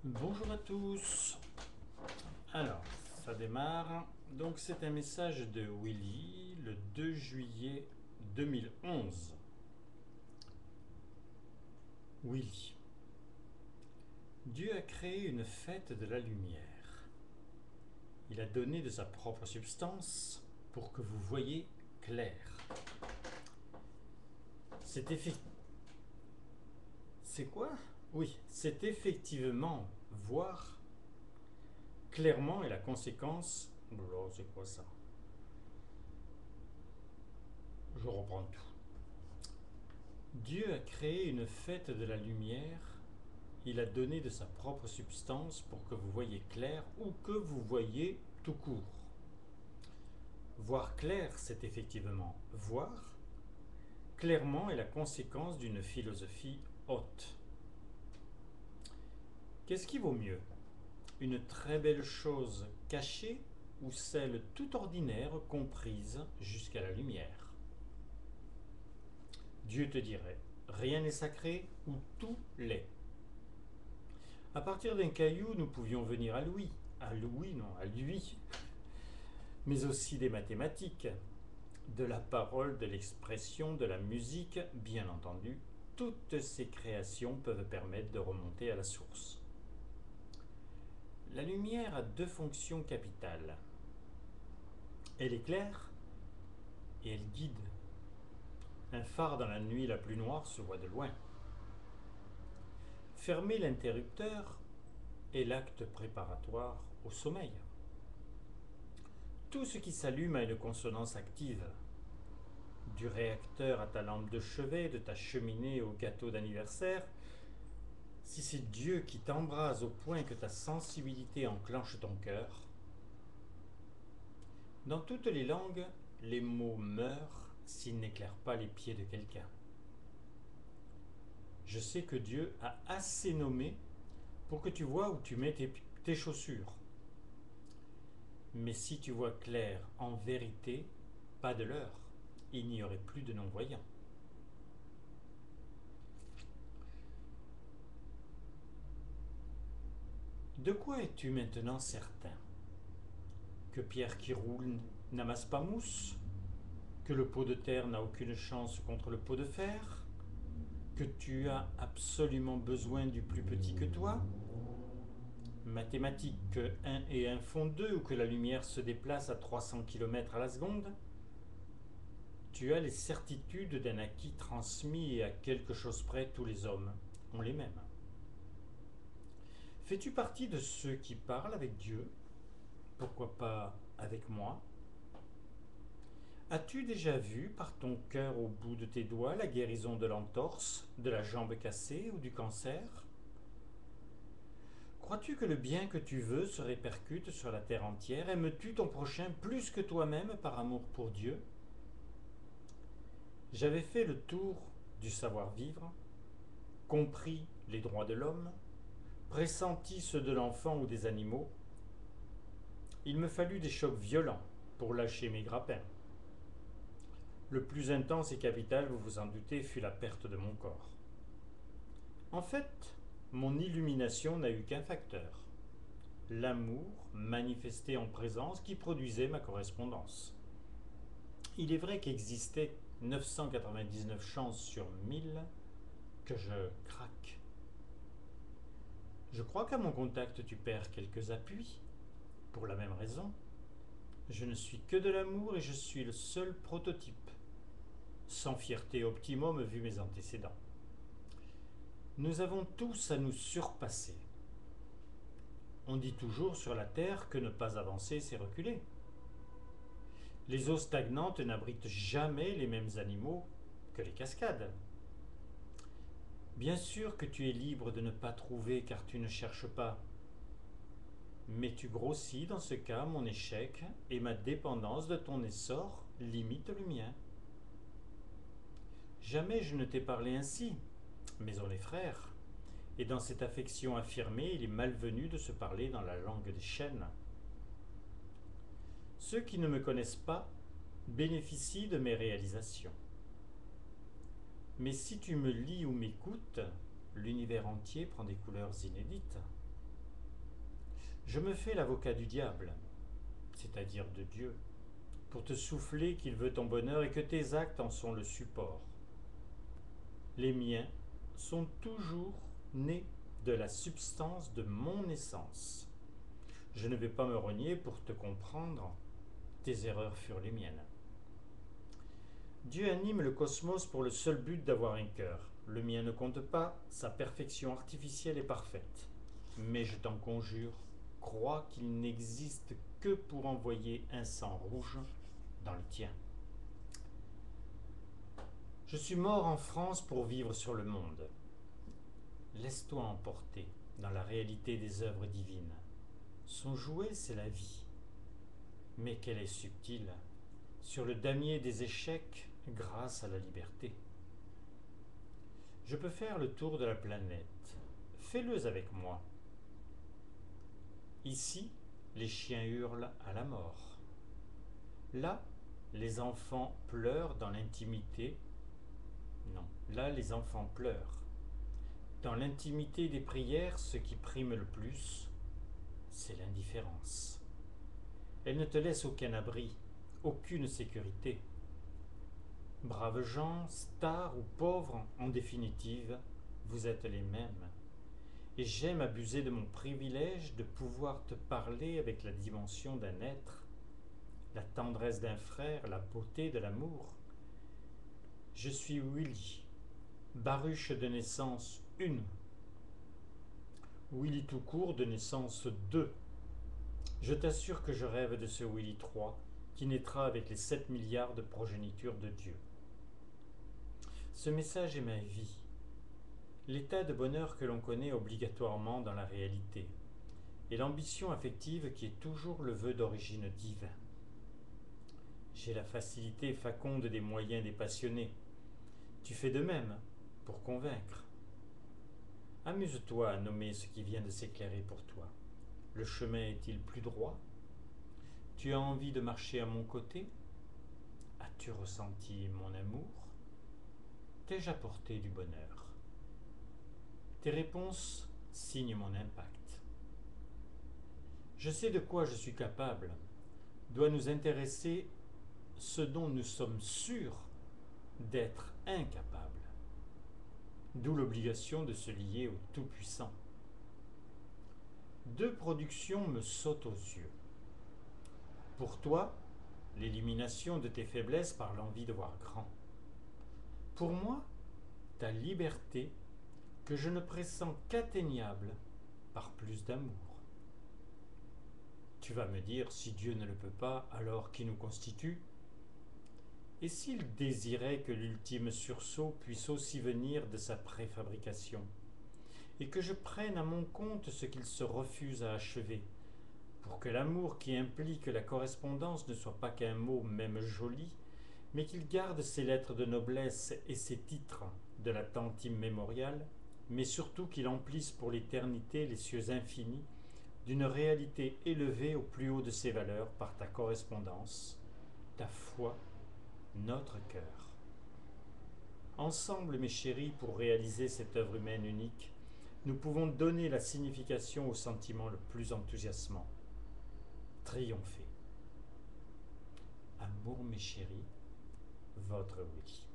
Bonjour à tous. Alors, ça démarre. Donc, c'est un message de Willy le 2 juillet 2011. Willy. Dieu a créé une fête de la lumière. Il a donné de sa propre substance pour que vous voyiez clair. C'est quoi? Oui, c'est effectivement voir clairement et la conséquence. Oh, c'est quoi ça? Je reprends tout. Dieu a créé une fête de la lumière. Il a donné de sa propre substance pour que vous voyiez clair ou que vous voyiez tout court. Voir clair, c'est effectivement voir. Clairement est la conséquence d'une philosophie haute. Qu'est-ce qui vaut mieux? Une très belle chose cachée ou celle tout ordinaire comprise jusqu'à la lumière? Dieu te dirait, rien n'est sacré ou tout l'est. À partir d'un caillou, nous pouvions venir à lui, mais aussi des mathématiques, de la parole, de l'expression, de la musique, bien entendu. Toutes ces créations peuvent permettre de remonter à la source. La lumière a deux fonctions capitales. Elle éclaire et elle guide. Un phare dans la nuit la plus noire se voit de loin. Fermer l'interrupteur est l'acte préparatoire au sommeil. Tout ce qui s'allume a une consonance active. Du réacteur à ta lampe de chevet, de ta cheminée au gâteau d'anniversaire, si c'est Dieu qui t'embrase au point que ta sensibilité enclenche ton cœur, dans toutes les langues, les mots meurent s'ils n'éclairent pas les pieds de quelqu'un. Je sais que Dieu a assez nommé pour que tu vois où tu mets tes chaussures. Mais si tu vois clair en vérité, pas de leurre, il n'y aurait plus de non-voyants. De quoi es-tu maintenant certain? Que pierre qui roule n'amasse pas mousse? Que le pot de terre n'a aucune chance contre le pot de fer? Que tu as absolument besoin du plus petit que toi? Mathématiques que 1 et 1 font 2 ou que la lumière se déplace à 300 km à la seconde? Tu as les certitudes d'un acquis transmis et à quelque chose près tous les hommes ont les mêmes. Fais-tu partie de ceux qui parlent avec Dieu? Pourquoi pas avec moi? As-tu déjà vu par ton cœur au bout de tes doigts la guérison de l'entorse, de la jambe cassée ou du cancer? Crois-tu que le bien que tu veux se répercute sur la terre entière? Aimes-tu ton prochain plus que toi-même par amour pour Dieu? J'avais fait le tour du savoir-vivre, compris les droits de l'homme, pressenti ceux de l'enfant ou des animaux. Il me fallut des chocs violents pour lâcher mes grappins. Le plus intense et capital, vous vous en doutez, fut la perte de mon corps. En fait, mon illumination n'a eu qu'un facteur: l'amour manifesté en présence qui produisait ma correspondance. Il est vrai qu'existait 999 chances sur 1000 que je craque. Je crois qu'à mon contact tu perds quelques appuis. Pour la même raison, je ne suis que de l'amour et je suis le seul prototype, sans fierté optimum vu mes antécédents. Nous avons tous à nous surpasser. On dit toujours sur la Terre que ne pas avancer, c'est reculer. Les eaux stagnantes n'abritent jamais les mêmes animaux que les cascades. Bien sûr que tu es libre de ne pas trouver car tu ne cherches pas. Mais tu grossis dans ce cas mon échec et ma dépendance de ton essor limite le mien. Jamais je ne t'ai parlé ainsi, mais on est frères. Et dans cette affection affirmée, il est malvenu de se parler dans la langue des chênes. Ceux qui ne me connaissent pas bénéficient de mes réalisations. Mais si tu me lis ou m'écoutes, l'univers entier prend des couleurs inédites. Je me fais l'avocat du diable, c'est-à-dire de Dieu, pour te souffler qu'il veut ton bonheur et que tes actes en sont le support. Les miens sont toujours nés de la substance de mon essence. Je ne vais pas me renier pour te comprendre, tes erreurs furent les miennes. Dieu anime le cosmos pour le seul but d'avoir un cœur. Le mien ne compte pas, sa perfection artificielle est parfaite. Mais je t'en conjure, crois qu'il n'existe que pour envoyer un sang rouge dans le tien. Je suis mort en France pour vivre sur le monde. Laisse-toi emporter dans la réalité des œuvres divines. Son jouet, c'est la vie. Mais qu'elle est subtile, sur le damier des échecs grâce à la liberté. Je peux faire le tour de la planète. Fais-le avec moi. Ici, les chiens hurlent à la mort. Là, les enfants pleurent dans l'intimité. Non, là, les enfants pleurent. Dans l'intimité des prières, ce qui prime le plus, c'est l'indifférence. Elle ne te laisse aucun abri, aucune sécurité. Braves gens, stars ou pauvres, en définitive, vous êtes les mêmes. Et j'aime abuser de mon privilège de pouvoir te parler avec la dimension d'un être, la tendresse d'un frère, la beauté de l'amour. Je suis Willy, baruche de naissance 1, Willy tout court de naissance 2. Je t'assure que je rêve de ce Willy 3 qui naîtra avec les 7 milliards de progénitures de Dieu. Ce message est ma vie, l'état de bonheur que l'on connaît obligatoirement dans la réalité, et l'ambition affective qui est toujours le vœu d'origine divine. J'ai la facilité faconde des moyens des passionnés. Tu fais de même, pour convaincre. Amuse-toi à nommer ce qui vient de s'éclairer pour toi. Le chemin est-il plus droit? Tu as envie de marcher à mon côté? As-tu ressenti mon amour? T'ai-je apporté du bonheur? Tes réponses signent mon impact. Je sais de quoi je suis capable. Doit nous intéresser ce dont nous sommes sûrs d'être incapables. D'où l'obligation de se lier au Tout-Puissant. Deux productions me sautent aux yeux. Pour toi, l'élimination de tes faiblesses par l'envie de voir grand. Pour moi, ta liberté que je ne pressens qu'atteignable par plus d'amour. Tu vas me dire, si Dieu ne le peut pas, alors qui nous constitue? Et s'il désirait que l'ultime sursaut puisse aussi venir de sa préfabrication, et que je prenne à mon compte ce qu'il se refuse à achever, pour que l'amour qui implique la correspondance ne soit pas qu'un mot même joli, mais qu'il garde ses lettres de noblesse et ses titres de l'attente immémoriale, mais surtout qu'il emplisse pour l'éternité les cieux infinis d'une réalité élevée au plus haut de ses valeurs par ta correspondance, ta foi, notre cœur. Ensemble, mes chéris, pour réaliser cette œuvre humaine unique, nous pouvons donner la signification au sentiment le plus enthousiasmant. Triompher. Amour, mes chéris, votre Willy.